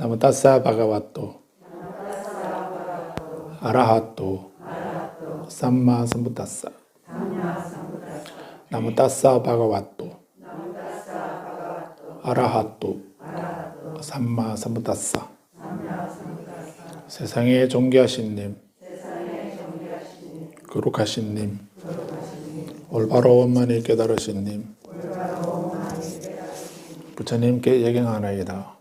나무따사 바가와또 아라하또 삼마 삼부따사 나무따사 바가와또 아라하또 삼마 삼부따사 세상에 존귀하신 님, 거룩하신 님, 올바로 원만히 깨달으신 님, 부처님께 예경하나이다.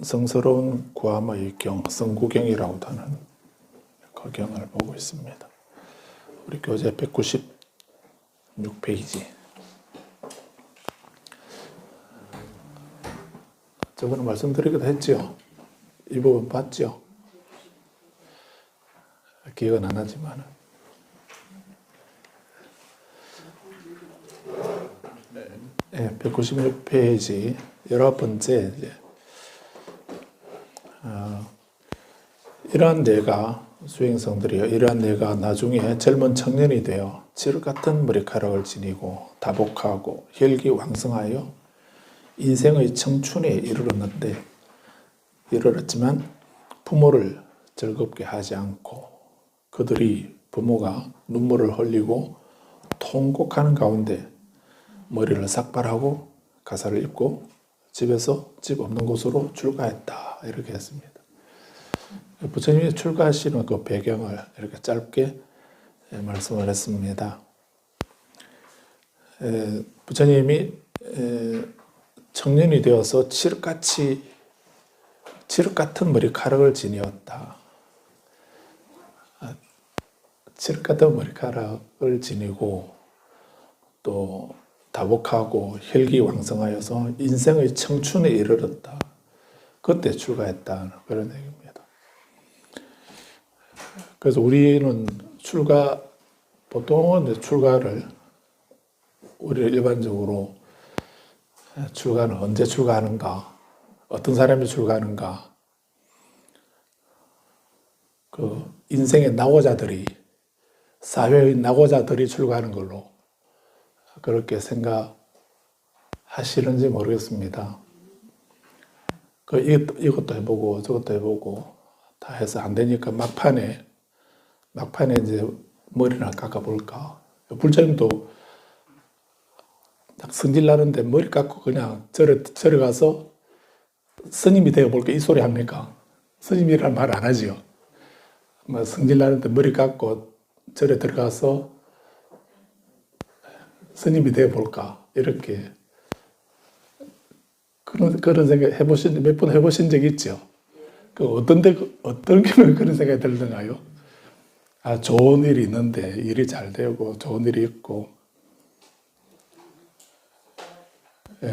성스러운 구암의 경, 성구경이라고도 하는 그 경을 보고 있습니다. 우리 교재 196페이지. 저번에 말씀드리기도 했죠. 이 부분 봤죠. 기억은 안 하지만 196페이지 19번째 이러한 뇌가 수행성들이요, 이러한 뇌가 나중에 젊은 청년이 되어 칠 같은 머리카락을 지니고 다복하고 혈기 왕성하여 인생의 청춘에 이르렀지만 부모를 즐겁게 하지 않고 그들이 부모가 눈물을 흘리고 통곡하는 가운데 머리를 삭발하고 가사를 입고 집에서 집 없는 곳으로 출가했다. 이렇게 했습니다. 부처님이 출가하시는 그 배경을 이렇게 짧게 말씀을 했습니다. 부처님이 청년이 되어서 칠흑 같은 머리카락을 지니었다. 칠흑 같은 머리카락을 지니고 또 다복하고 혈기왕성하여서 인생의 청춘에 이르렀다. 그때 출가했다. 그런 얘기입니다. 그래서 우리는 보통은 출가를, 우리가 일반적으로 출가는 언제 출가하는가, 어떤 사람이 출가하는가, 그 인생의 낙오자들이, 사회의 낙오자들이 출가하는 걸로 그렇게 생각하시는지 모르겠습니다. 이것도 해보고 저것도 해보고 다 해서 안 되니까 막판에 이제 머리나 깎아볼까. 불자님도 딱 성질 나는데 머리 깎고 그냥 절에 가서 스님이 되어볼까 이 소리 합니까? 스님이라는 말 안 하지요. 성질 나는데 머리 깎고 절에 들어가서 스님이 되어볼까 이렇게 그런 생각 몇 번 해보신 적 있죠? 어떤 경우에 그런 생각이 들던가요? 좋은 일이 있는데 일이 잘 되고 좋은 일이 있고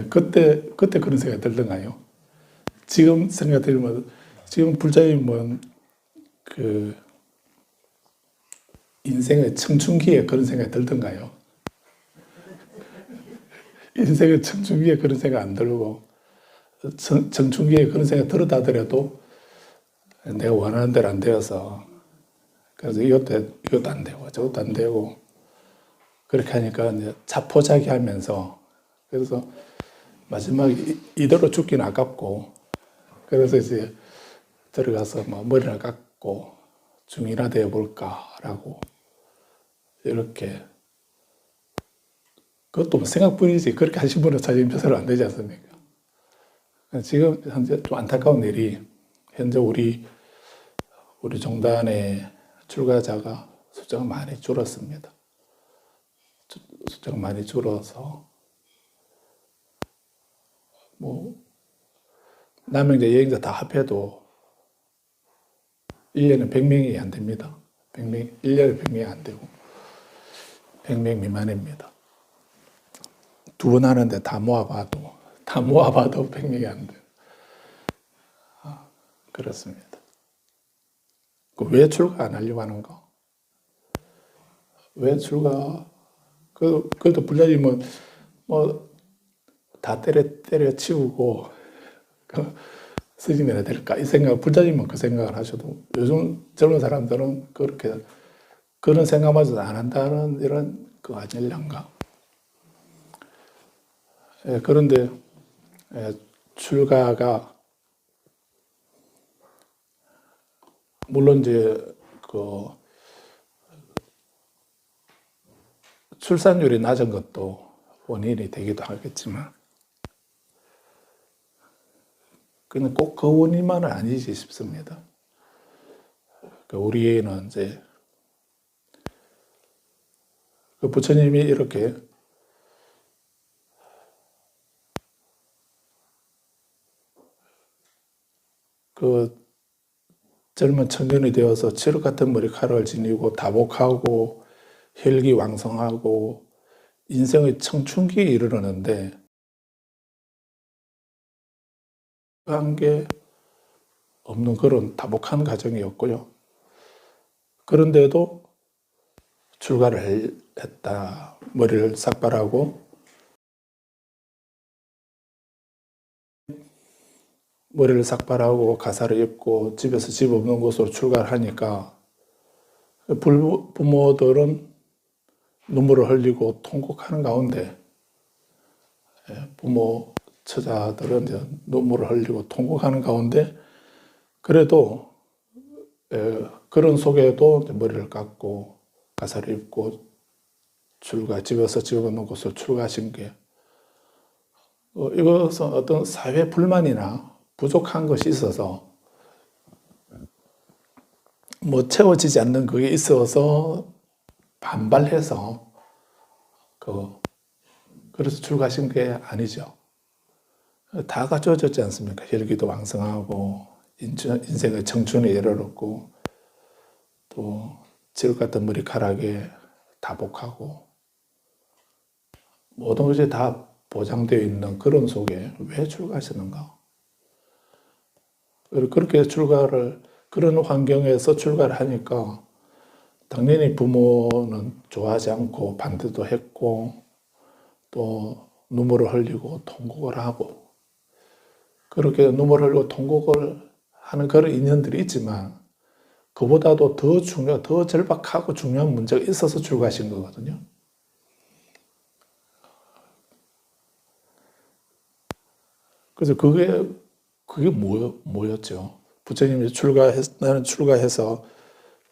그때 그런 생각이 들던가요? 지금 생각 들면 지금 불자님은 그 인생의 청춘기에 그런 생각이 들던가요? 인생의 청춘기에 그런 생각 안 들고 청춘기에 그런 생각 들었다 하더라도 내가 원하는 대로 안 되어서 그래서 이것도 안 되고 저것도 안 되고 그렇게 하니까 이제 자포자기 하면서 그래서 마지막에 이대로 죽기는 아깝고 그래서 이제 들어가서 머리를 깎고 중이나 되어볼까라고 이렇게 그것도 생각뿐이지 그렇게 하신 분은 사실 별로 안 되지 않습니까? 지금 현재 좀 안타까운 일이 현재 우리 종단의 출가자가 숫자가 많이 줄었습니다. 숫자가 많이 줄어서 남행자 여행자 다 합해도 1년에 100명이 안 됩니다. 1년에 100명이 안 되고 100명 미만입니다. 두 번 하는데 다 모아봐도 100명이 안 돼요. 그렇습니다. 왜 출가 안 하려고 하는가? 왜 출가? 그래도 불자님은 다 때려치우고 스님이 해야 될까? 이 생각, 불자님은 그 생각을 하셔도 요즘 젊은 사람들은 그런 생각마저도 안 한다는 이런 그거 아닐란가. 그런데 출가가 물론 이제 그 출산율이 낮은 것도 원인이 되기도 하겠지만, 그는 꼭 그 원인만은 아니지 싶습니다. 우리는 이제 그 부처님이 이렇게 그 젊은 청년이 되어서 칠흑 같은 머리카락을 지니고 다복하고 혈기왕성하고 인생의 청춘기에 이르르는데 한 게 없는 그런 다복한 가정이었고요. 그런데도 출가를 했다. 머리를 삭발하고 가사를 입고 집에서 집 없는 곳으로 출가를 하니까 부모들은 눈물을 흘리고 통곡하는 가운데, 부모 처자들은 이제 눈물을 흘리고 통곡하는 가운데, 그래도 그런 속에도 머리를 깎고 가사를 입고 집에서 집 없는 곳으로 출가하신 게, 이것은 어떤 사회 불만이나 부족한 것이 있어서 뭐 채워지지 않는 그게 있어서 반발해서 그래서 출가하신 게 아니죠. 다 갖춰졌지 않습니까? 혈기도 왕성하고 인생의 청춘에 이르렀고 또 칠흑 같은 머리카락에 다복하고 모든 것이 다 보장되어 있는 그런 속에 왜 출가하시는가? 그렇게 그런 환경에서 출가를 하니까 당연히 부모는 좋아하지 않고 반대도 했고 또 눈물을 흘리고 통곡을 하고, 그렇게 눈물을 흘리고 통곡을 하는 그런 인연들이 있지만 그보다도 더 절박하고 중요한 문제가 있어서 출가하신 거거든요. 그래서 그게 뭐였죠? 부처님이 나는 출가해서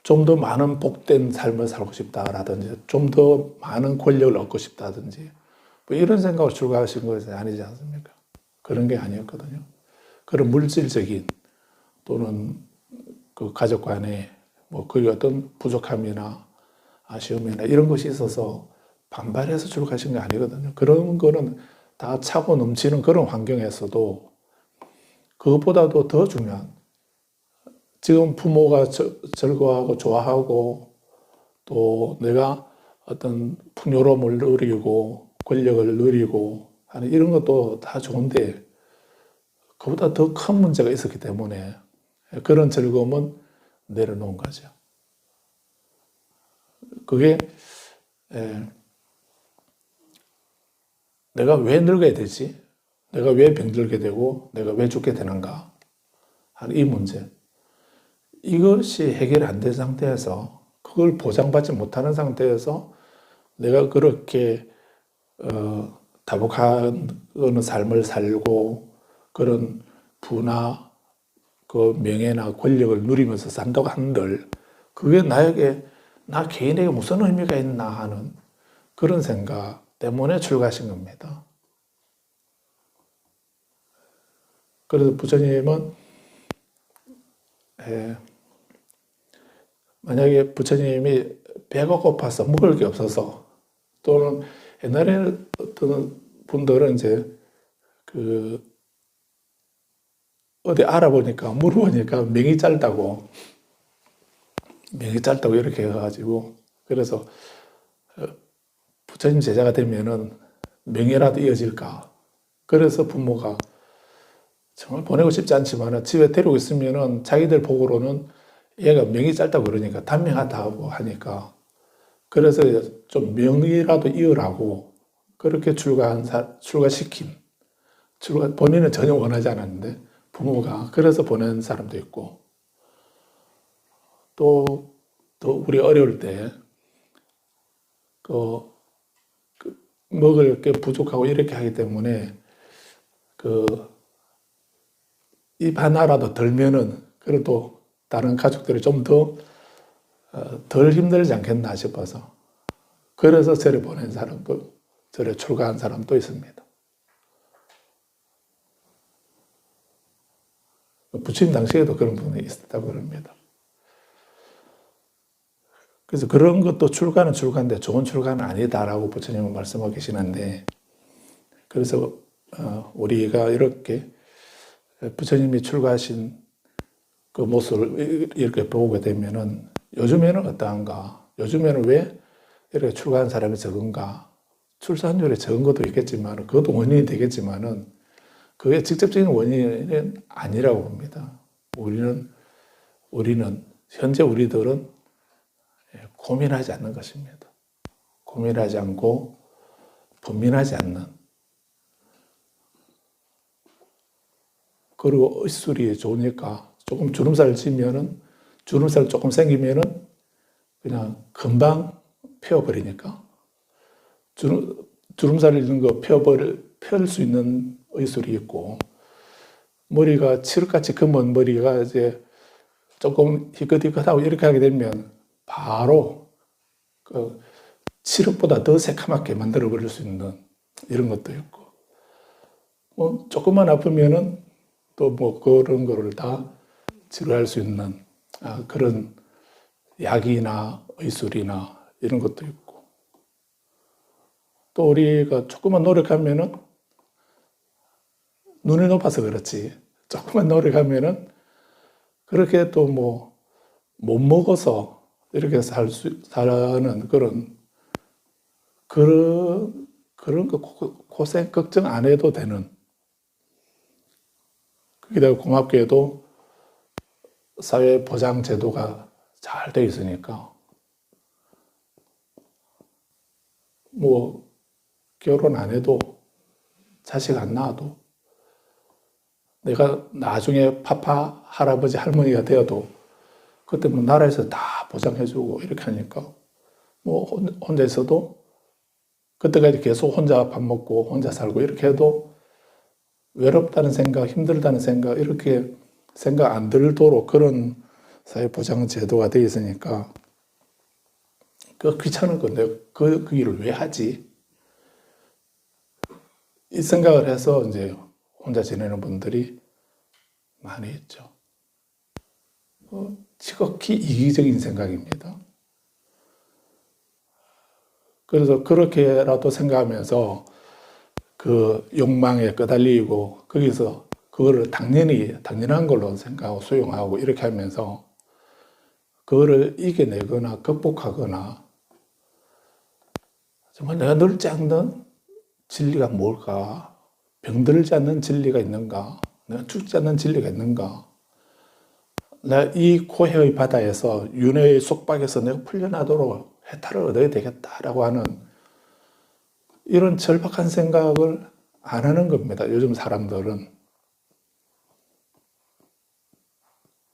좀 더 많은 복된 삶을 살고 싶다라든지 좀 더 많은 권력을 얻고 싶다든지 뭐 이런 생각으로 출가하신 것이 아니지 않습니까? 그런 게 아니었거든요. 그런 물질적인 또는 그 가족 간에 뭐 그 어떤 부족함이나 아쉬움이나 이런 것이 있어서 반발해서 출가하신 게 아니거든요. 그런 거는 다 차고 넘치는 그런 환경에서도 그것보다도 더 중요한, 지금 부모가 즐거워하고 좋아하고 또 내가 어떤 풍요로움을 누리고 권력을 누리고 하는 이런 것도 다 좋은데 그보다 더 큰 문제가 있었기 때문에 그런 즐거움은 내려놓은 거죠. 그게 내가 왜 늙어야 되지? 내가 왜 병들게 되고 내가 왜 죽게 되는가 하는 이 문제, 이것이 해결이 안 된 상태에서, 그걸 보장받지 못하는 상태에서 내가 그렇게 다복한 삶을 살고 그런 부나 그 명예나 권력을 누리면서 산다고 한들 그게 나 개인에게 무슨 의미가 있나 하는 그런 생각 때문에 출가하신 겁니다. 그래서 부처님은 만약에 부처님이 배가 고파서 먹을 게 없어서, 또는 옛날에 어떤 분들은 이제 어디 알아보니까 물어보니까 명이 짧다고 이렇게 해가지고, 그래서 부처님 제자가 되면은 명예라도 이어질까. 그래서 부모가 정말 보내고 싶지 않지만 집에 데리고 있으면은 자기들 보고로는 얘가 명이 짧다고 그러니까 단명하다고 하니까, 그래서 좀 명이라도 이으라고 그렇게 출가시킨, 본인은 전혀 원하지 않았는데 부모가 그래서 보낸 사람도 있고, 또 우리 어려울 때 먹을 게 부족하고 이렇게 하기 때문에 입 하나라도 덜면은 그래도 다른 가족들이 좀 더 덜 힘들지 않겠나 싶어서 그래서 절에 보낸 사람도 절에 출가한 사람도 있습니다. 부처님 당시에도 그런 분이 있었다고 그럽니다. 그래서 그런 것도 출가는 출가인데 좋은 출가는 아니다라고 부처님은 말씀하고 계시는데 그래서 우리가 이렇게 부처님이 출가하신 그 모습을 이렇게 보게 되면은 요즘에는 어떠한가? 요즘에는 왜 이렇게 출가한 사람이 적은가? 출산율이 적은 것도 있겠지만 그것도 원인이 되겠지만은 그게 직접적인 원인은 아니라고 봅니다. 우리는 현재 우리들은 고민하지 않는 것입니다. 고민하지 않고 분민하지 않는 그리고 의술이 좋으니까 조금 주름살 지면은 주름살 조금 생기면은 그냥 금방 펴버리니까 주름살 있는 거 펴을 수 있는 의술이 있고 머리가 칠흑같이 검은 머리가 이제 조금 희끗희끗하고 이렇게 하게 되면 바로 그 칠흑보다 더 새카맣게 만들어 버릴 수 있는 이런 것도 있고 뭐 조금만 아프면은 또 뭐 그런 거를 다 치료할 수 있는 그런 약이나 의술이나 이런 것도 있고 또 우리가 조금만 노력하면은 눈이 높아서 그렇지 조금만 노력하면은 그렇게 또 뭐 못 먹어서 이렇게 사는 그런 거 고생 걱정 안 해도 되는 거기다가 고맙게도 사회보장 제도가 잘 돼 있으니까 뭐 결혼 안 해도 자식 안 낳아도 내가 나중에 파파 할아버지 할머니가 되어도 그때 뭐 나라에서 다 보장해주고 이렇게 하니까 뭐 혼자 있어도 그때까지 계속 혼자 밥 먹고 혼자 살고 이렇게 해도 외롭다는 생각, 힘들다는 생각 이렇게 생각 안 들도록 그런 사회보장 제도가 되어 있으니까 그 귀찮은 건데 그 일을 왜 하지? 이 생각을 해서 이제 혼자 지내는 분들이 많이 있죠. 지극히 이기적인 생각입니다. 그래서 그렇게라도 생각하면서 그 욕망에 끄달리고 거기서 그거를 당연한 걸로 생각하고 수용하고 이렇게 하면서 그거를 이겨내거나 극복하거나 정말 내가 늙지 않는 진리가 뭘까? 병들지 않는 진리가 있는가? 내가 죽지 않는 진리가 있는가? 내가 이 고해의 바다에서 윤회의 속박에서 내가 풀려나도록 해탈을 얻어야 되겠다라고 하는 이런 절박한 생각을 안 하는 겁니다. 요즘 사람들은.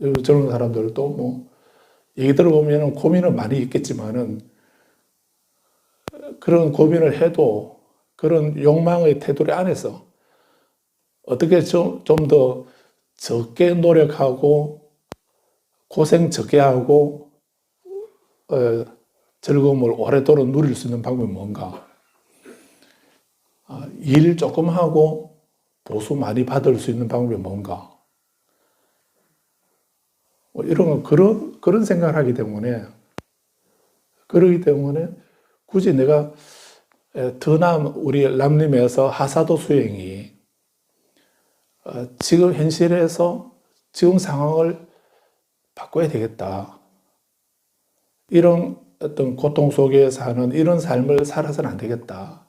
요즘 젊은 사람들도 뭐 얘기 들어보면 고민은 많이 있겠지만은 그런 고민을 해도 그런 욕망의 테두리 안에서 어떻게 좀 더 적게 노력하고 고생 적게 하고 즐거움을 오래도록 누릴 수 있는 방법이 뭔가? 일 조금 하고 보수 많이 받을 수 있는 방법이 뭔가? 뭐 이런 그런 생각을 하기 때문에 그러기 때문에 굳이 내가 우리 람림에서 하사도 수행이 지금 현실에서 지금 상황을 바꿔야 되겠다. 이런 어떤 고통 속에 사는 이런 삶을 살아서는 안 되겠다.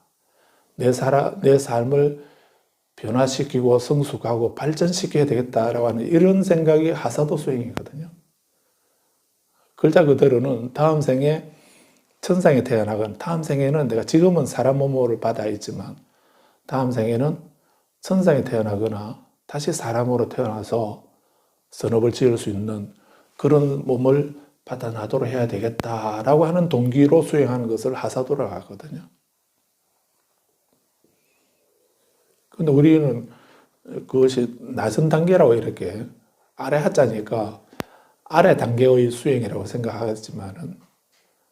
내 삶을 변화시키고 성숙하고 발전시켜야 되겠다라고 하는 이런 생각이 하사도 수행이거든요. 글자 그대로는 다음 생에 천상에 태어나건 다음 생에는 내가 지금은 사람 몸으로 받아 있지만 다음 생에는 천상에 태어나거나 다시 사람으로 태어나서 선업을 지을 수 있는 그런 몸을 받아나도록 해야 되겠다라고 하는 동기로 수행하는 것을 하사도라고 하거든요. 근데 우리는 그것이 낮은 단계라고 이렇게 아래 하자니까 아래 단계의 수행이라고 생각하지만은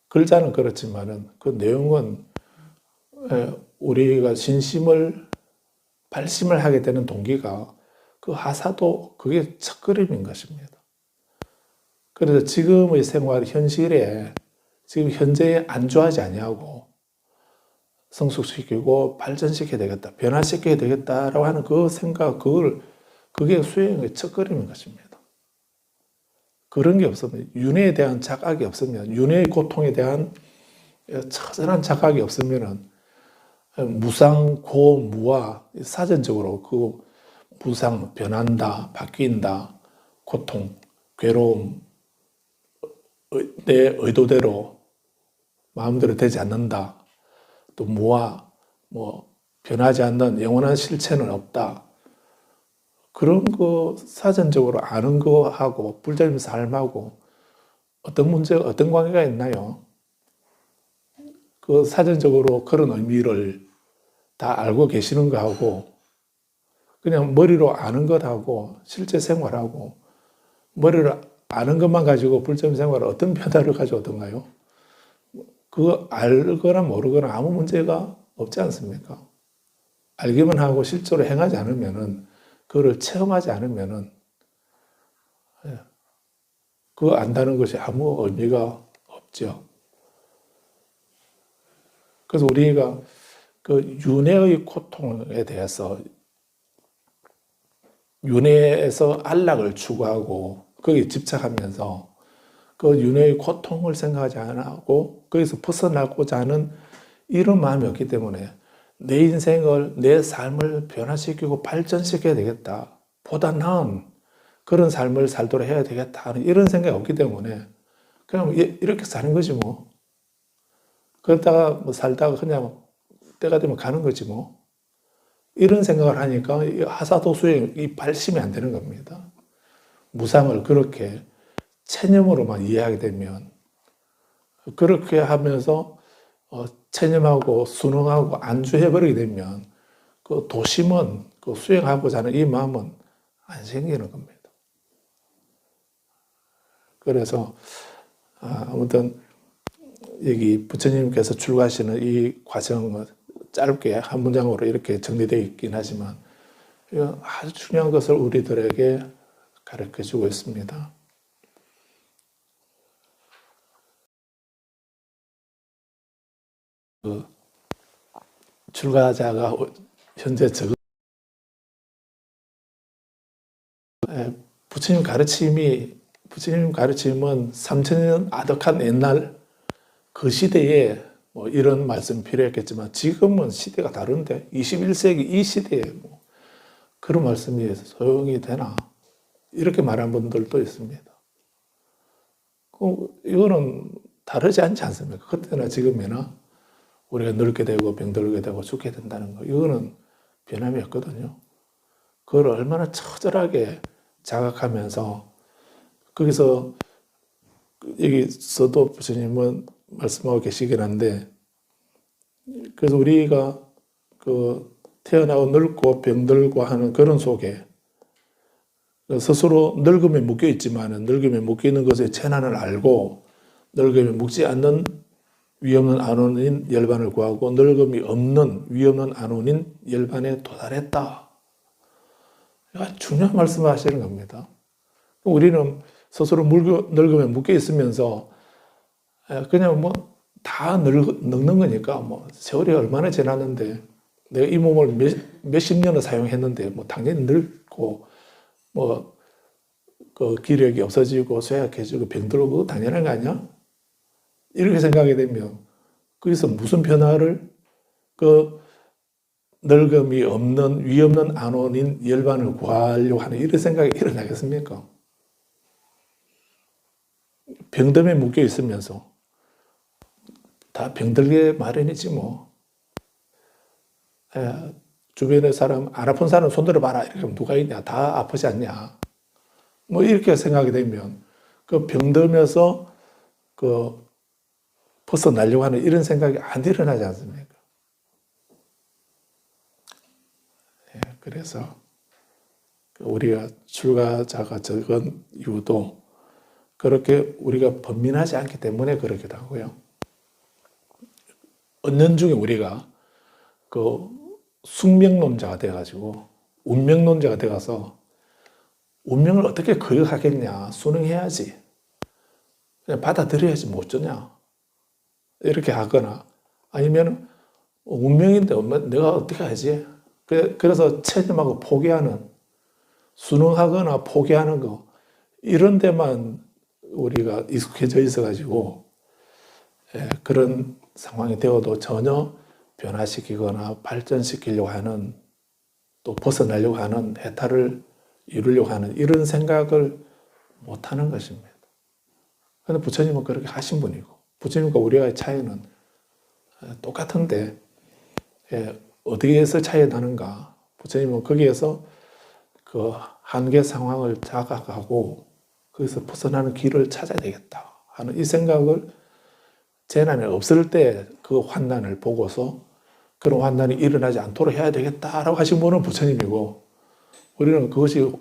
글자는 그렇지만은 그 내용은 우리가 신심을 발심을 하게 되는 동기가 그 하사도 그게 첫걸음인 것입니다. 그래서 지금의 생활 현실에 지금 현재에 안주하지 아니하고 성숙시키고 발전시켜야 되겠다, 변화시켜야 되겠다라고 하는 그 생각, 그게 수행의 첫걸음인 것입니다. 그런 게 없으면, 윤회에 대한 자각이 없으면, 윤회의 고통에 대한 처절한 자각이 없으면은 무상, 고, 무와 사전적으로 그 무상, 변한다, 바뀐다, 고통, 괴로움, 내 의도대로 마음대로 되지 않는다, 또 무와 변하지 않는 영원한 실체는 없다. 그런 거 사전적으로 아는 거하고 불자님 삶하고 어떤 문제가, 어떤 관계가 있나요? 그 사전적으로 그런 의미를 다 알고 계시는 거하고 그냥 머리로 아는 것하고 실제 생활하고 머리를 아는 것만 가지고 불자님 생활을 어떤 변화를 가져오던가요? 그거 알거나 모르거나 아무 문제가 없지 않습니까? 알기만 하고 실제로 행하지 않으면은, 그거를 체험하지 않으면은, 그거 안다는 것이 아무 의미가 없죠. 그래서 우리가 그 윤회의 고통에 대해서, 윤회에서 안락을 추구하고 거기에 집착하면서 그 윤회의 고통을 생각하지 않고 거기서 벗어나고자 하는 이런 마음이 없기 때문에 내 인생을, 내 삶을 변화시키고 발전시켜야 되겠다, 보다 나은 그런 삶을 살도록 해야 되겠다 하는 이런 생각이 없기 때문에 그냥 이렇게 사는 거지 뭐. 그러다가 살다가 그냥 때가 되면 가는 거지 뭐. 이런 생각을 하니까 하사도 수행, 이 발심이 안 되는 겁니다. 무상을 그렇게 체념으로만 이해하게 되면, 그렇게 하면서 체념하고 순응하고 안주해버리게 되면 그 도심은, 그 수행하고자 하는 이 마음은 안 생기는 겁니다. 그래서 아무튼 여기 부처님께서 출가하시는 이 과정은 짧게 한 문장으로 이렇게 정리되어 있긴 하지만 아주 중요한 것을 우리들에게 가르쳐주고 있습니다. 그 출가자가 현재 부처님 가르침은 3000년 아득한 옛날 그 시대에 이런 말씀 필요했겠지만 지금은 시대가 다른데 21세기 이 시대에 그런 말씀이 소용이 되나? 이렇게 말한 분들도 있습니다. 이거는 다르지 않지 않습니까? 그때나 지금이나 우리가 늙게 되고 병들게 되고 죽게 된다는 거, 이거는 변함이 없거든요. 그걸 얼마나 처절하게 자각하면서 거기서 여기서도 부처님은 말씀하고 계시긴 한데, 그래서 우리가 그 태어나고 늙고 병들고 하는 그런 속에 스스로 늙음에 묶여 있지만은 늙음에 묶여 있는 것의 재난을 알고 늙음에 묶지 않는 위없는 안온인 열반을 구하고 늙음이 없는 위없는 안온인 열반에 도달했다. 중요한 말씀을 하시는 겁니다. 우리는 스스로 늙음에 묶여 있으면서 그냥 다 늙는 거니까 세월이 얼마나 지났는데 내가 이 몸을 몇십 년을 사용했는데 당연히 늙고 그 기력이 없어지고 쇠약해지고 병들고 당연한 거 아니야? 이렇게 생각하게 되면 거기서 무슨 변화를, 그 늙음이 없는 위 없는 안온인 열반을 구하려고 하는 이런 생각이 일어나겠습니까? 병듦에 묶여 있으면서 다 병들게 마련이지 뭐. 주변의 사람, 안 아픈 사람 손 들어봐라 이렇게 하면 누가 있냐? 다 아프지 않냐? 이렇게 생각이 되면 그 병들면서 그 벗어나려고 하는 이런 생각이 안 일어나지 않습니까? 그래서 우리가 출가자가 적은 이유도 그렇게 우리가 번민하지 않기 때문에 그렇기도 하고요. 은연중에 우리가 그 숙명론자가 돼가지고 운명론자가 돼가서 운명을 어떻게 거역하겠냐, 순응해야지, 그냥 받아들여야지 뭐 어쩌냐 이렇게 하거나, 아니면 운명인데 내가 어떻게 하지, 그래서 체념하고 포기하는, 순응하거나 포기하는 거, 이런 데만 우리가 익숙해져 있어가지고 그런 상황이 되어도 전혀 변화시키거나 발전시키려고 하는, 또 벗어나려고 하는, 해탈을 이루려고 하는 이런 생각을 못하는 것입니다. 그런데 부처님은 그렇게 하신 분이고, 부처님과 우리와의 차이는 똑같은데 어디에서 차이 나는가? 부처님은 거기에서 그 한계 상황을 자각하고 거기서 벗어나는 길을 찾아야 되겠다 하는 이 생각을, 재난이 없을 때 그 환난을 보고서 그런 환난이 일어나지 않도록 해야 되겠다라고 하신 분은 부처님이고, 우리는 그것이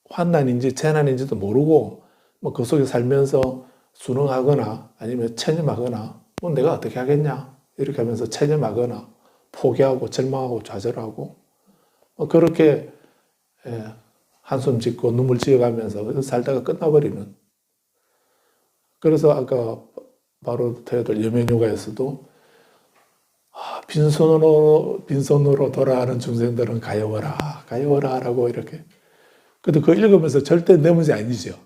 환난인지 재난인지도 모르고 뭐 그 속에 살면서 순응하거나 아니면 체념하거나, 뭐 내가 어떻게 하겠냐 이렇게 하면서 체념하거나 포기하고 절망하고 좌절하고 그렇게 한숨 짓고 눈물 지어가면서 살다가 끝나버리는. 그래서 아까 바로 태어들 여명요가에서도 빈손으로 돌아가는 중생들은 가여워라, 가여워라 라고 이렇게. 근데 그거 읽으면서 절대 내 문제 아니죠.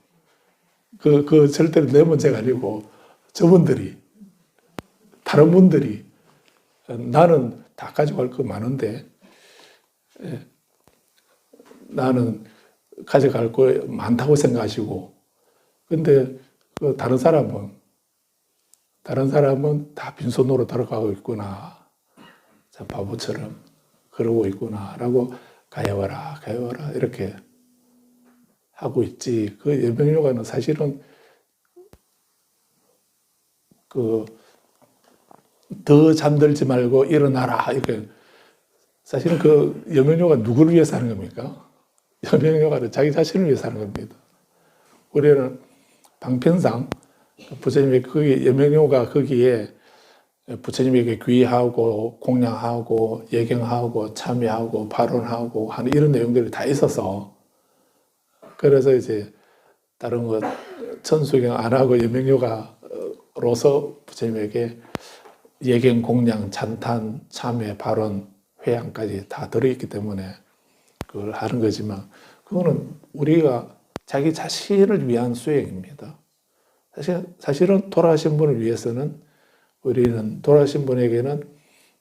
그 절대로 내 문제가 아니고 저분들이, 다른 분들이, 나는 다 가져갈 거 많은데, 나는 가져갈 거 많다고 생각하시고, 근데 그 다른 사람은 다 빈손으로 돌아가고 있구나, 참 바보처럼 그러고 있구나 라고 가여워라, 가여워라 이렇게 하고 있지. 그 여명요가는 사실은 더 잠들지 말고 일어나라 이렇게. 사실은 그 여명요가 누구를 위해서 하는 겁니까? 여명요가는 자기 자신을 위해서 하는 겁니다. 우리는 방편상 부처님의 거기 여명요가 거기에 부처님에게 귀의하고 공양하고 예경하고 참여하고 발언하고 하는 이런 내용들이 다 있어서, 그래서 이제 다른 거 천수경 안 하고 여명요가로서 부처님에게 예경, 공양, 찬탄, 참회, 발언, 회양까지 다 들어있기 때문에 그걸 하는 거지만, 그거는 우리가 자기 자신을 위한 수행입니다. 사실은 돌아가신 분을 위해서는, 우리는 돌아가신 분에게는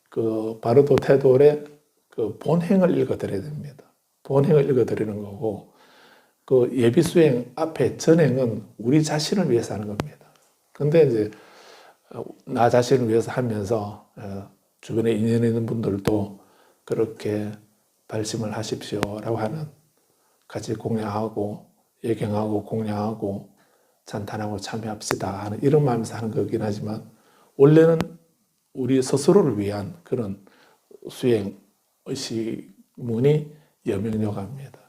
그 바르도 태도의 그 본행을 읽어드려야 됩니다. 본행을 읽어드리는 거고, 그 예비 수행 앞에 전행은 우리 자신을 위해서 하는 겁니다. 근데 이제 나 자신을 위해서 하면서 주변에 인연 있는 분들도 그렇게 발심을 하십시오라고 하는, 같이 공양하고 예경하고 공양하고 찬탄하고 참여합시다 하는 이런 마음에서 하는 거긴 하지만, 원래는 우리 스스로를 위한 그런 수행 의식문이 여명요가입니다.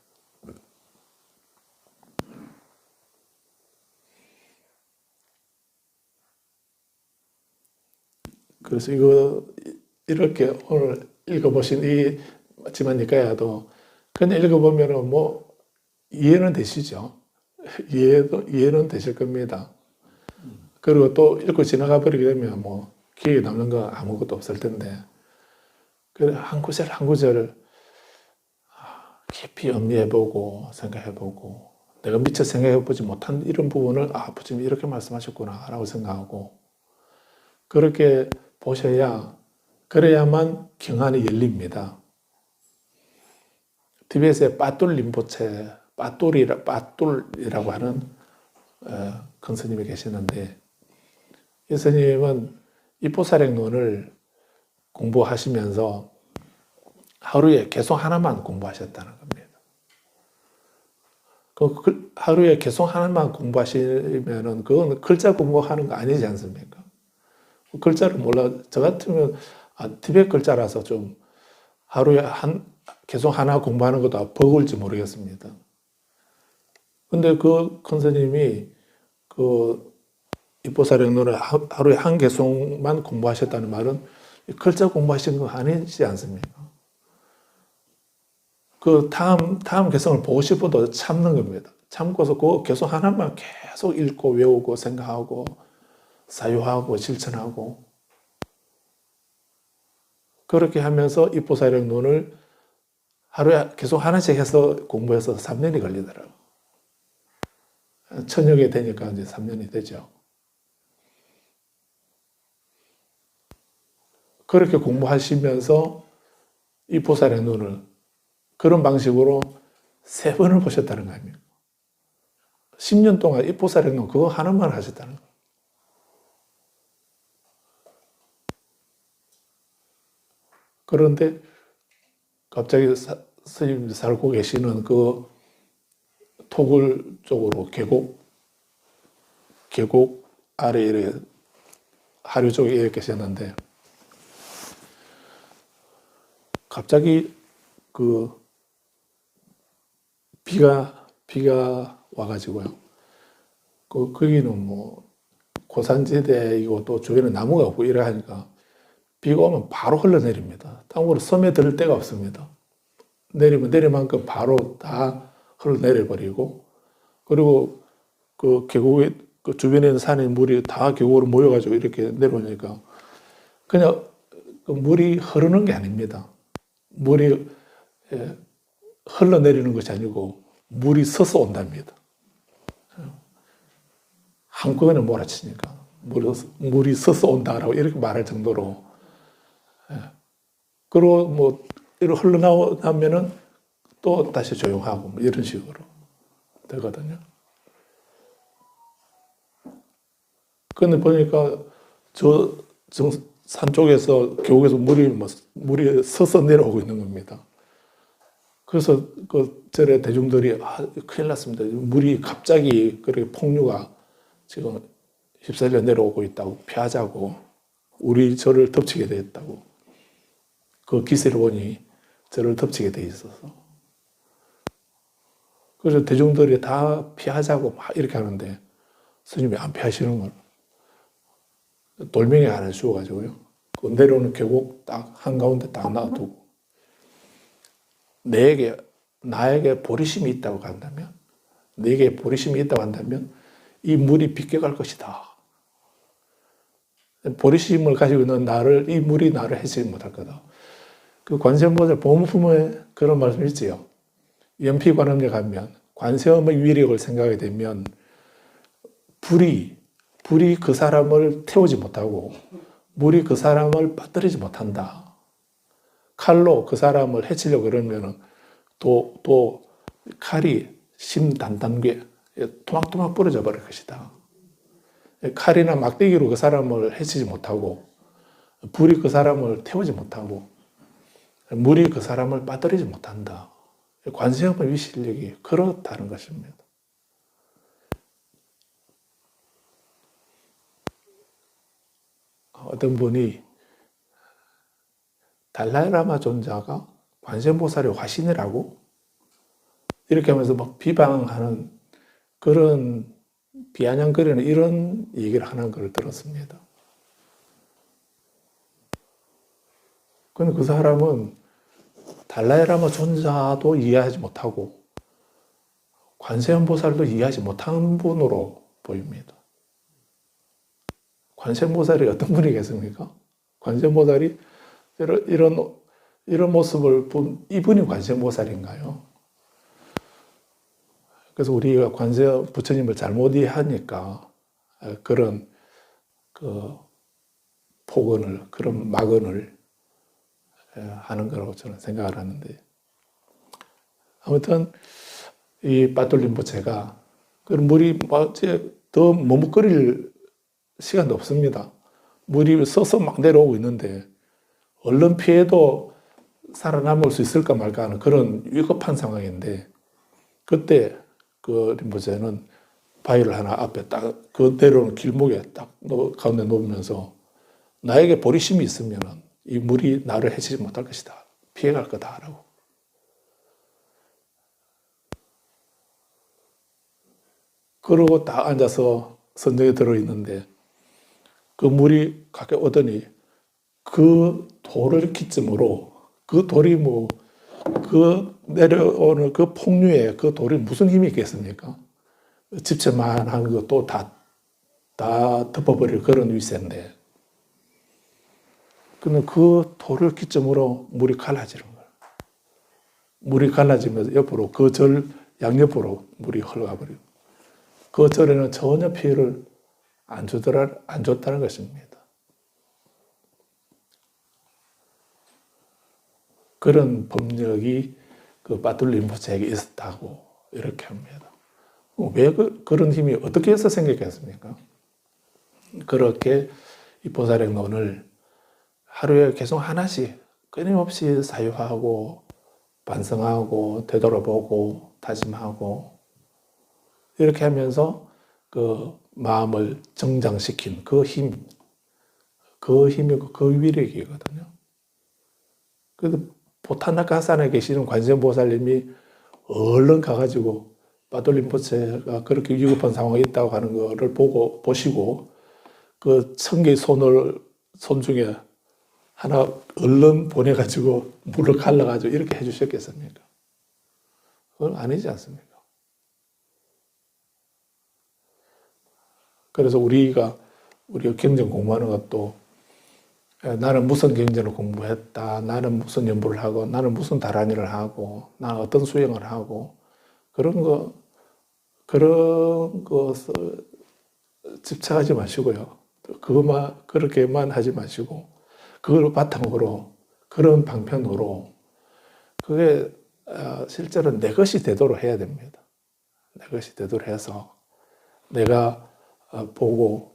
그래서 이렇게 오늘 읽어보신 이 지만니까야도 그냥 읽어보면은 뭐 이해는 되시죠? 이해는 되실 겁니다. 그리고 또 읽고 지나가 버리게 되면 뭐 기억에 남는 거 아무것도 없을 텐데, 그래 한 구절 한 구절 깊이 음미해보고 생각해보고, 내가 미처 생각해보지 못한 이런 부분을 부처님이 이렇게 말씀하셨구나 라고 생각하고, 그렇게 보셔야, 그래야만 경안이 열립니다. 티베트의 빠뚤 림포체, 빠뚤이라고 하는 큰 스님이 계시는데, 이 스님은 이포사랭론을 공부하시면서 하루에 계속 하나만 공부하셨다는 겁니다. 하루에 계속 하나만 공부하시면은 그건 글자 공부하는 거 아니지 않습니까? 글자를 몰라. 저 같으면 티베트 글자라서 좀 하루에 계속 하나 공부하는 것도 버거울지 모르겠습니다. 근데 그 큰 스님이 그 입보사령론을 하루에 한 개송만 공부하셨다는 말은 글자 공부하신 거 아니지 않습니까? 그 다음 개성을 보고 싶어도 참는 겁니다. 참고서 그 개성 하나만 계속 읽고 외우고 생각하고 사유하고 실천하고 그렇게 하면서 입보사령론을 하루에 계속 하나씩 해서 공부해서 3년이 걸리더라고요. 천여 개 되니까 이제 3년이 되죠. 그렇게 공부하시면서 입보사령론을 그런 방식으로 3번을 보셨다는 거 아닙니까? 10년 동안 입보사령론 그거 하나만 하셨다는 거예요. 그런데 갑자기 스님이 살고 계시는 그 토굴 쪽으로 계곡 아래에 하류 쪽에 이렇게 계셨는데 갑자기 그 비가 와가지고요. 거기는 뭐 고산지대이고 또 주변에 나무가 없고 이래 하니까 비가 오면 바로 흘러내립니다. 땅으로 섬에 들 데가 없습니다. 내리면 내릴 만큼 바로 다 흘러내려버리고 그리고 그 계곡의 그 주변에 있는 산에 물이 다 계곡으로 모여가지고 이렇게 내려오니까 그냥 그 물이 흐르는 게 아닙니다. 물이 흘러내리는 것이 아니고 물이 서서 온답니다. 한꺼번에 몰아치니까 물이 서서 온다라고 이렇게 말할 정도로 그리고 뭐 이렇게 흘러나오면은 또 다시 조용하고 뭐 이런 식으로 되거든요. 근데 보니까 산 쪽에서 계곡에서 물이 서서 내려오고 있는 겁니다. 그래서 그 절에 대중들이 큰일 났습니다. 물이 갑자기 그렇게 폭류가 지금 휩쓸려 내려오고 있다고 피하자고 우리 절을 덮치게 되었다고 그 기세를 보니 절을 덮치게 돼 있어서 그래서 대중들이 다 피하자고 막 이렇게 하는데 스님이 안 피하시는 걸 돌멩이 하나 주워가지고요. 그 내려오는 계곡 딱 한가운데 딱 놔두고 나에게 보리심이 있다고 한다면 내게 보리심이 있다고 한다면 이 물이 비껴갈 것이다. 보리심을 가지고 있는 이 물이 나를 해치지 못할 거다. 그 관세음보살 보문품에 그런 말씀이 있지요. 연피관음에 가면 관세음의 위력을 생각하게 되면 불이 그 사람을 태우지 못하고 물이 그 사람을 빠뜨리지 못한다. 칼로 그 사람을 해치려고 그러면 또 칼이 심 단단하게 토막토막 부러져 버릴 것이다. 칼이나 막대기로 그 사람을 해치지 못하고 불이 그 사람을 태우지 못하고 물이 그 사람을 빠뜨리지 못한다. 관세음의 위실력이 그렇다는 것입니다. 어떤 분이 달라이라마 존자가 관세음보살의 화신이라고 이렇게 하면서 막 비방하는 그런 비아냥거리는 이런 얘기를 하는 걸 들었습니다. 근데 그 사람은 달라이라마 존자도 이해하지 못하고 관세음보살도 이해하지 못한 분으로 보입니다. 관세음보살이 어떤 분이겠습니까? 관세음보살이 이런 모습을 본 이분이 관세음보살인가요? 그래서 우리가 부처님을 잘못 이해하니까 그런 그 폭언을 그런 막언을 하는 거라고 저는 생각을 하는데 아무튼 이 빠돌림보체가 물이 더 머뭇거릴 시간도 없습니다. 물이 서서 막 내려오고 있는데 얼른 피해도 살아남을 수 있을까 말까 하는 그런 위급한 상황인데 그때 그 림보체는 바위를 하나 앞에 딱 그 내려오는 길목에 딱 가운데 놓으면서 나에게 보리심이 있으면 이 물이 나를 해치지 못할 것이다. 피해갈 거다라고 그러고 딱 앉아서 선정에 들어있는데 그 물이 가까이 오더니 그 돌을 기점으로 그 돌이 뭐 그 내려오는 그 폭류에 그 돌이 무슨 힘이 있겠습니까? 집채만한 것도 다 덮어버릴 그런 위세인데 근데 그 돌을 기점으로 물이 갈라지는 거예요. 물이 갈라지면서 옆으로 그 절 양옆으로 물이 흘러가버리고 그 절에는 전혀 피해를 안 줬다는 것입니다. 그런 법력이 그 빠뚤림포체에게 있었다고 이렇게 합니다. 왜 그런 힘이 어떻게 해서 생겼겠습니까? 그렇게 이 보살행론을 하루에 계속 하나씩 끊임없이 사유하고 반성하고 되돌아보고 다짐하고 이렇게 하면서 그 마음을 정장시킨 그 힘이 그 위력이거든요. 그래서 보타나카산에 계시는 관세음보살님이 얼른 가가지고 빠돌림포체가 그렇게 위급한 상황에 있다고 하는 거를 보시고 그 1000개의 손 중에 하나 얼른 보내가지고 물을 갈라가지고 이렇게 해주셨겠습니까? 그건 아니지 않습니까? 그래서 우리가 경전 공부하는 것도 나는 무슨 경전을 공부했다, 나는 무슨 연부를 하고, 나는 무슨 다란이를 하고, 나는 어떤 수행을 하고 그런 것을 집착하지 마시고요. 그렇게만 하지 마시고 그걸 바탕으로 그런 방편으로 그게 실제로 내 것이 되도록 해야 됩니다. 내 것이 되도록 해서 내가 보고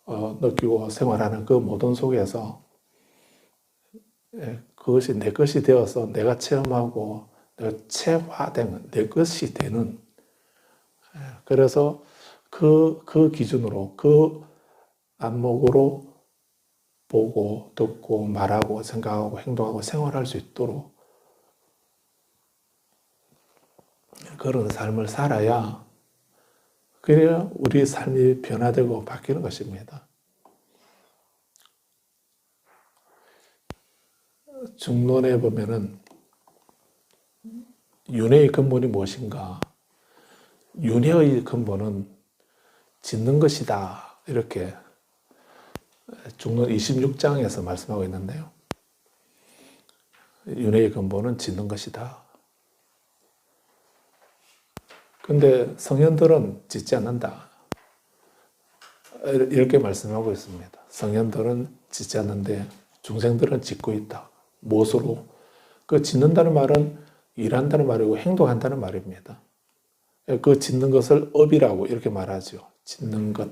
느끼고 생활하는 그 모든 속에서 그것이 내 것이 되어서 내가 체험하고 내가 체화되는 내 것이 되는 그래서 그 기준으로 그 안목으로 보고 듣고 말하고 생각하고 행동하고 생활할 수 있도록 그런 삶을 살아야 그래야 우리 삶이 변화되고 바뀌는 것입니다. 중론에 보면은 윤회의 근본이 무엇인가? 윤회의 근본은 짓는 것이다. 이렇게 중론 26장에서 말씀하고 있는데요. 윤회의 근본은 짓는 것이다. 근데 성현들은 짓지 않는다. 이렇게 말씀하고 있습니다. 성현들은 짓지 않는데 중생들은 짓고 있다. 무엇으로? 그 짓는다는 말은 일한다는 말이고 행동한다는 말입니다. 그 짓는 것을 업이라고 이렇게 말하죠. 짓는 것,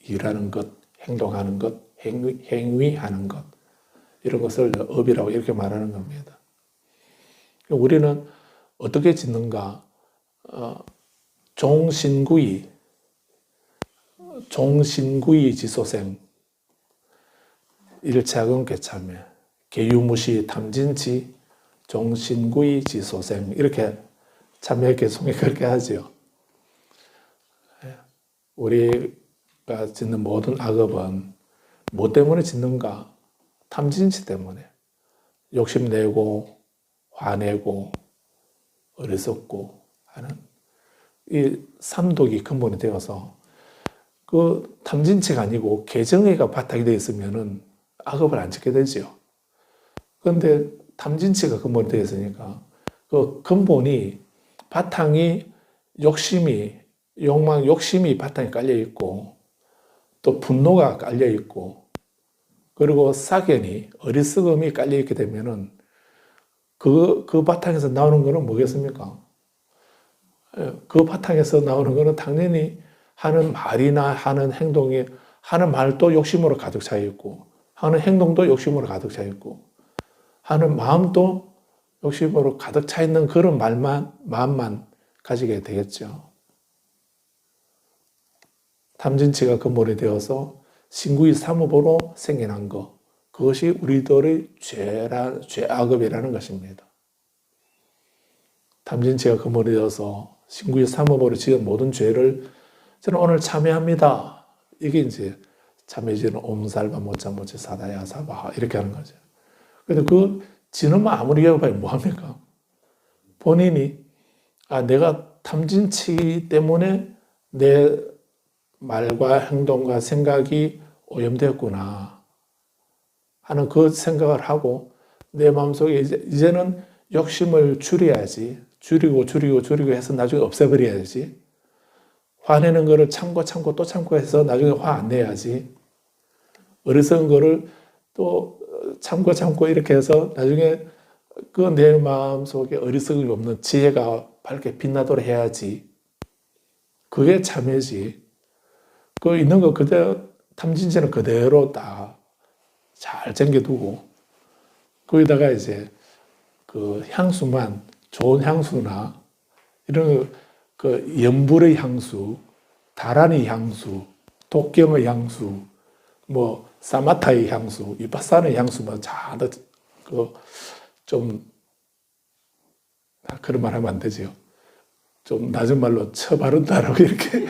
일하는 것, 행동하는 것, 행위하는 것 이런 것을 업이라고 이렇게 말하는 겁니다. 우리는 어떻게 짓는가? 종신구이 지소생 일체학은 괴참해 개유무시 탐진치 종신구이 지소생 이렇게 참회 개송에 그렇게 하죠. 우리가 짓는 모든 악업은 뭐 때문에 짓는가? 탐진치 때문에 욕심내고 화내고 어리석고 하는 이 삼독이 근본이 되어서 그 탐진치가 아니고 개정의가 바탕이 되어 있으면은 악업을 안 짓게 되죠. 그런데 탐진치가 근본이 되어 있으니까 그 근본이 바탕이 욕심이 바탕에 깔려 있고 또 분노가 깔려 있고 그리고 사견이 어리석음이 깔려 있게 되면은 그 바탕에서 나오는 거는 뭐겠습니까? 그 바탕에서 나오는 거는 당연히 하는 말이나 하는 행동이 하는 말도 욕심으로 가득 차 있고 하는 행동도 욕심으로 가득 차 있고 하는 마음도 욕심으로 가득 차 있는 그런 마음만 가지게 되겠죠. 탐진치가 근본이 되어서 신구의 삼업으로 생겨난 것 그것이 우리들의 죄악업이라는 것입니다. 탐진치가 근본이 되어서 신구의 삼업으로 지은 모든 죄를 저는 오늘 참여합니다. 이게 이제 참여지는 옴살바 모짜모치 사다야 사바 이렇게 하는 거죠. 근데 그 지는만 아무리 배워봐야 뭐합니까? 본인이 내가 탐진치기 때문에 내 말과 행동과 생각이 오염되었구나 하는 그 생각을 하고 내 마음속에 이제는 욕심을 줄여야지. 줄이고 해서 나중에 없애버려야지. 화내는 거를 참고 또 참고 해서 나중에 화 안 내야지. 어리석은 거를 또 참고 이렇게 해서 나중에 그 내 마음속에 어리석음이 없는 지혜가 밝게 빛나도록 해야지. 그게 참회지. 그 있는 거 그대로 탐진치는 그대로 다 잘 챙겨두고 거기다가 이제 그 향수만 좋은 향수나 이런 그 연불의 향수, 다라니 향수, 독경의 향수, 뭐 사마타의 향수, 위파사나의 향수 뭐다좀 그런 말 하면 안 되지요. 좀 낮은 말로 처바른다라고 이렇게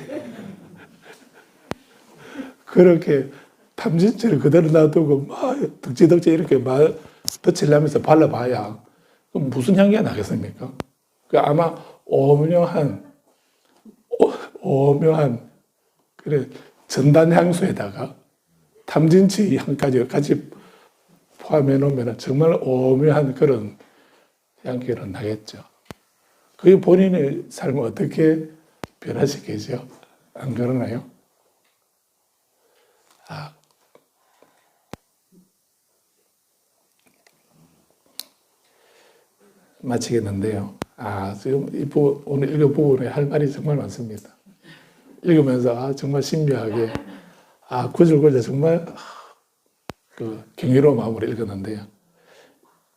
그렇게 탐진치를 그대로 놔두고 막 덕지덕지 이렇게 막 덧칠하면서 발라봐야 그럼 무슨 향기가 나겠습니까? 그 아마 오묘한 그래 전단 향수에다가 탐진치 향까지 같이 포함해 놓으면 정말 오묘한 그런 향기가 나겠죠. 그게 본인의 삶을 어떻게 변화시키죠? 안 그러나요? 마치겠는데요. 지금 오늘 읽어보고 할 말이 정말 많습니다. 읽으면서 정말 신비하게 구절구절 정말 그 경이로운 마음으로 읽었는데요.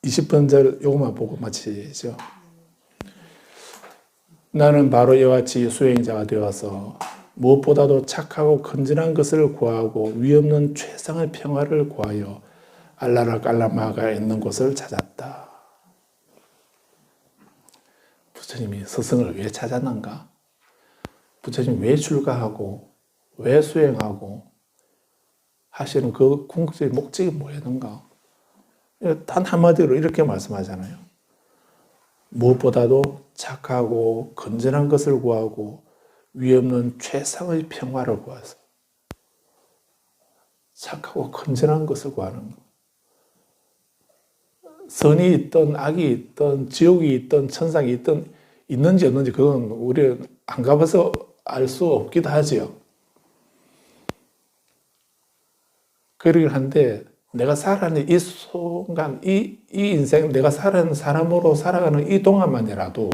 20번절 요것만 보고 마치죠. 나는 바로 이와 같이 수행자가 되어서 무엇보다도 착하고 건전한 것을 구하고 위없는 최상의 평화를 구하여 알라라 깔라마가 있는 곳을 찾았다. 부처님이 스승을 왜 찾았는가? 부처님이 왜 출가하고 왜 수행하고 하시는 그 궁극적인 목적이 뭐였는가? 단 한마디로 이렇게 말씀하잖아요. 무엇보다도 착하고 건전한 것을 구하고 위없는 최상의 평화를 구해서 착하고 건전한 것을 구하는 것. 선이 있든 악이 있든 지옥이 있든 천상이 있든 있는지 없는지 그건 우리 안 가봐서 알 수 없기도 하지요. 그러긴 한데 내가 살아가는 이 순간, 이 인생, 내가 살아가는 사람으로 살아가는 이 동안만이라도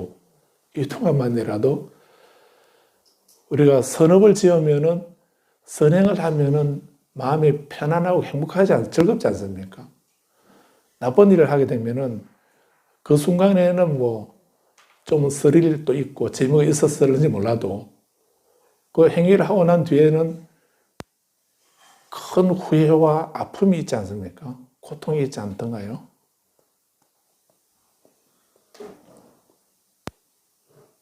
우리가 선업을 지으면은 선행을 하면은 마음이 편안하고 즐겁지 않습니까? 나쁜 일을 하게 되면은 그 순간에는 뭐 좀 스릴도 있고 재미가 있었을지 몰라도 그 행위를 하고 난 뒤에는 큰 후회와 아픔이 있지 않습니까? 고통이 있지 않던가요?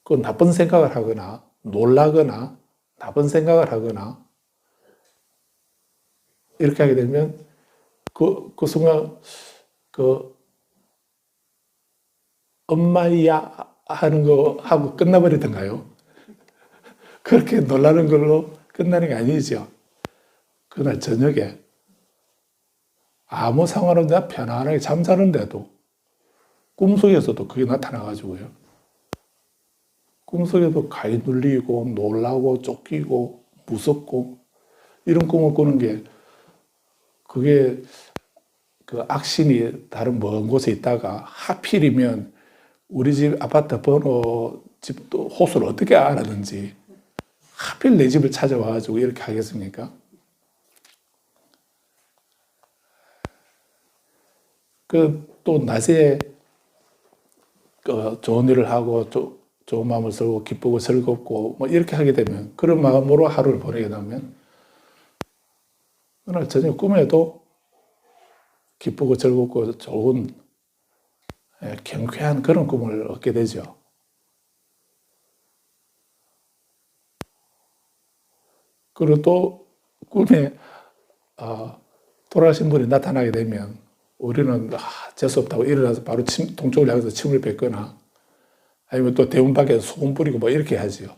그 나쁜 생각을 하거나 놀라거나 나쁜 생각을 하거나 이렇게 하게 되면 그 순간 엄마야 하는 거 하고 끝나버리던가요? 그렇게 놀라는 걸로 끝나는 게 아니죠. 그날 저녁에 아무 상관없이 편안하게 잠자는데도 꿈속에서도 그게 나타나가지고요. 꿈속에도 가히 눌리고 놀라고 쫓기고 무섭고 이런 꿈을 꾸는 게 그게 그 악신이 다른 먼 곳에 있다가 하필이면 우리 집 아파트 번호 집도 호수를 어떻게 알았는지 하필 내 집을 찾아와가지고 이렇게 하겠습니까? 또 낮에 좋은 일을 하고 좋은 마음을 쓰고 기쁘고 즐겁고 뭐 이렇게 하게 되면 그런 마음으로 하루를 보내게 되면 그날 저녁 꿈에도 기쁘고 즐겁고 좋은 경쾌한 그런 꿈을 얻게 되죠. 그리고 또 꿈에 돌아가신 분이 나타나게 되면 우리는 재수없다고 일어나서 바로 동쪽을 향해서 침을 뱉거나 아니면 또 대문 밖에서 소금 뿌리고 뭐 이렇게 하지요.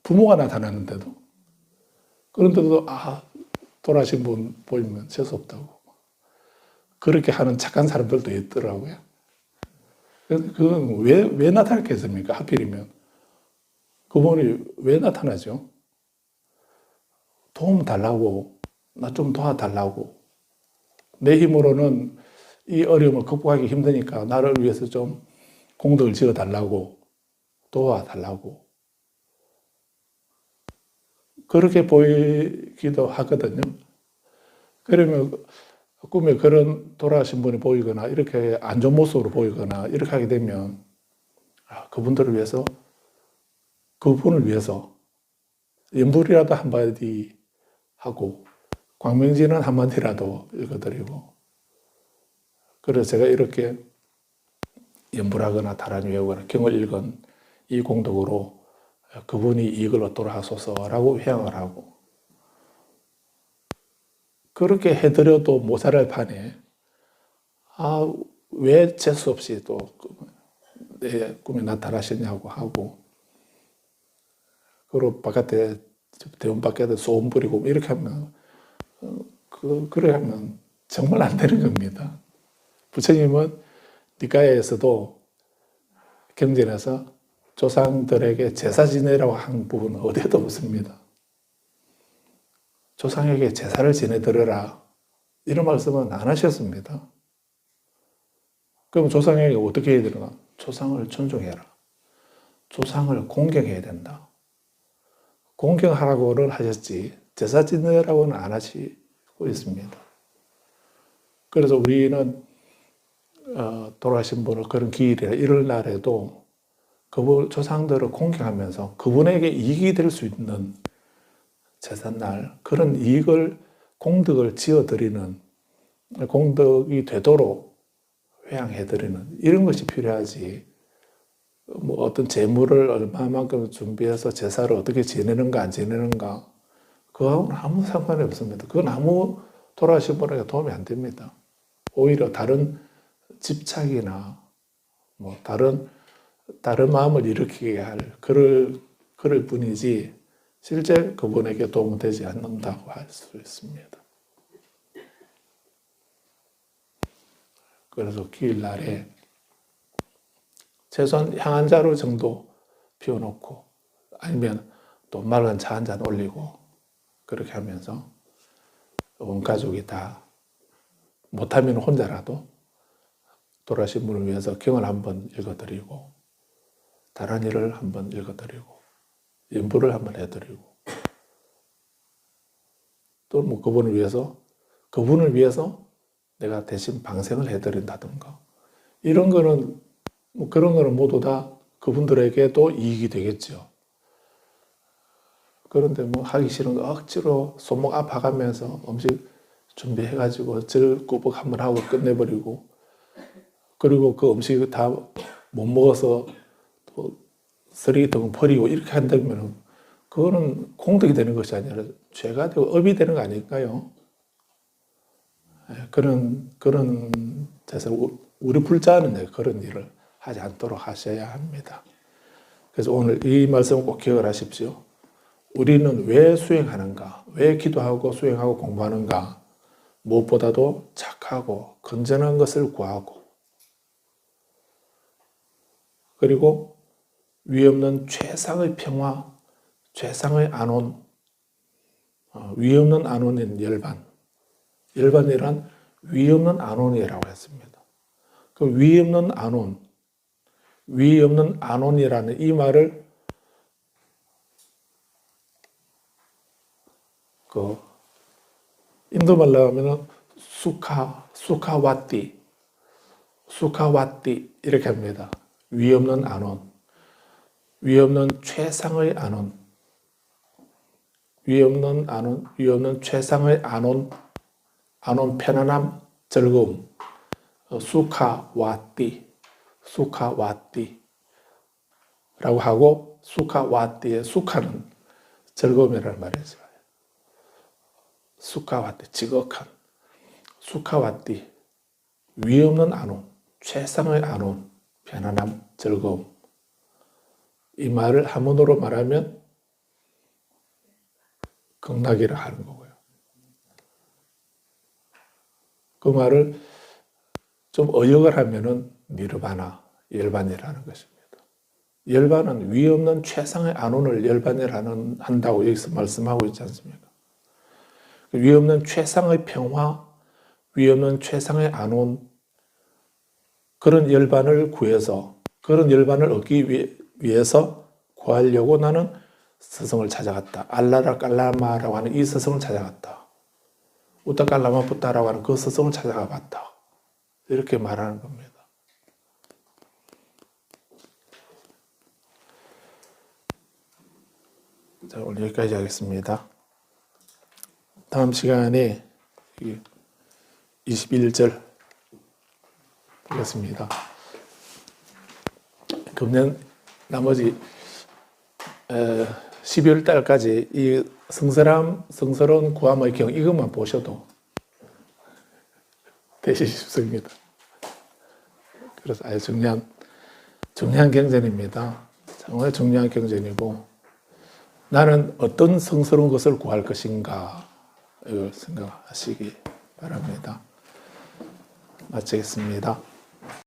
부모가 나타났는데도. 그런데도 돌아가신 분 보이면 재수없다고. 그렇게 하는 착한 사람들도 있더라고요. 그건 왜 나타났겠습니까? 하필이면. 그분이 왜 나타나죠? 도움 달라고, 나 좀 도와달라고. 내 힘으로는 이 어려움을 극복하기 힘드니까 나를 위해서 좀 공덕을 지어달라고, 도와달라고. 그렇게 보이기도 하거든요. 그러면 꿈에 그런 돌아가신 분이 보이거나 이렇게 안 좋은 모습으로 보이거나 이렇게 하게 되면 그분들을 위해서, 그분을 위해서 연불이라도 한마디 하고 광명진은 한마디라도 읽어드리고, 그래서 제가 이렇게 연불하거나 다란히 외우거나 경을 읽은 이 공덕으로 그분이 이익을 얻도록 하소서라고 회양을 하고, 그렇게 해드려도 모자랄 판에 왜 재수 없이 또 내 꿈에 나타나셨냐고 하고, 그리고 바깥에 대문 밖에 소음 뿌리고 이렇게 하면 그래 하면 정말 안 되는 겁니다. 부처님은 니까야에서도 경전에서 조상들에게 제사 지내라고 한 부분은 어디에도 없습니다. 조상에게 제사를 지내드려라 이런 말씀은 안 하셨습니다. 그럼 조상에게 어떻게 해야 되는가? 조상을 존중해라. 조상을 공경해야 된다. 공경하라고는 하셨지 제사 지내라고는 안 하시고 있습니다. 그래서 우리는 돌아가신 분을 그런 기일이나 이럴 날에도 그분 조상들을 공경하면서 그분에게 이익이 될 수 있는 제삿날 그런 이익을 공덕을 지어드리는, 공덕이 되도록 회양해드리는 이런 것이 필요하지, 뭐 어떤 재물을 얼마만큼 준비해서 제사를 어떻게 지내는가 안 지내는가 그거하고는 아무 상관이 없습니다. 그건 아무 돌아가신 분에게 도움이 안 됩니다. 오히려 다른 집착이나 뭐 다른 마음을 일으키게 할 그럴 뿐이지 실제 그분에게 도움은 되지 않는다고 할 수 있습니다. 그래서 기일날에 최소한 향 한 자루 정도 피워놓고 아니면 또 맑은 차 한 잔 올리고 그렇게 하면서 온 가족이 다 못하면 혼자라도 돌아가신 분을 위해서 경을 한번 읽어드리고 다란이를 한번 읽어드리고 연불을 한번 해드리고 또 뭐 그분을 위해서 내가 대신 방생을 해드린다든가 이런 거는 뭐 그런 거는 모두 다 그분들에게도 이익이 되겠죠. 그런데 뭐 하기 싫은 거 억지로 손목 아파가면서 음식 준비해가지고 절구벅 한번 하고 끝내버리고 그리고 그 음식 다 못 먹어서 또 쓰레기통 버리고 이렇게 한다면 그거는 공덕이 되는 것이 아니라 죄가 되고 업이 되는 거 아닐까요? 그런 데서 우리 불자는 그런 일을 하지 않도록 하셔야 합니다. 그래서 오늘 이 말씀을 꼭 기억을 하십시오. 우리는 왜 수행하는가? 왜 기도하고 수행하고 공부하는가? 무엇보다도 착하고 건전한 것을 구하고 그리고 위 없는 최상의 평화, 최상의 안온, 위 없는 안온인 열반. 열반이란 위 없는 안온이라고 했습니다. 그 위 없는 안온, 위 없는 안온이라는 이 말을 인도말로 하면은 수카와띠 이렇게 합니다. 위 없는 안온, 위 없는 최상의 안온, 위 없는 최상의 안온 편안함, 즐거움, 수카와띠라고 하고 수카와띠의 수카는 즐거움이라는 말이죠. 수카와띠, 지극한 수카와띠, 위 없는 안온, 최상의 안온, 편안함, 즐거움. 이 말을 한문으로 말하면 극락이라 하는 거고요. 그 말을 좀 어역을 하면은 니르바나, 열반이라는 것입니다. 열반은 위 없는 최상의 안온을 열반이라는 한다고 여기서 말씀하고 있지 않습니까? 위 없는 최상의 평화, 위 없는 최상의 안온, 그런 열반을 구해서, 그런 열반을 얻기 위해서 구하려고 나는 스승을 찾아갔다. 알라라 깔라마라고 하는 이 스승을 찾아갔다. 우타 깔라마 부타라고 하는 그 스승을 찾아가 봤다. 이렇게 말하는 겁니다. 자, 오늘 여기까지 하겠습니다. 다음 시간에 21절 하겠습니다. 금년 나머지 12월 달까지 이 성스러운 구함의 경 이것만 보셔도 되시기 쉽습니다. 그래서 아주 중요한 경전입니다. 정말 중요한 경전이고 나는 어떤 성스러운 것을 구할 것인가 이걸 생각하시기 바랍니다. 마치겠습니다.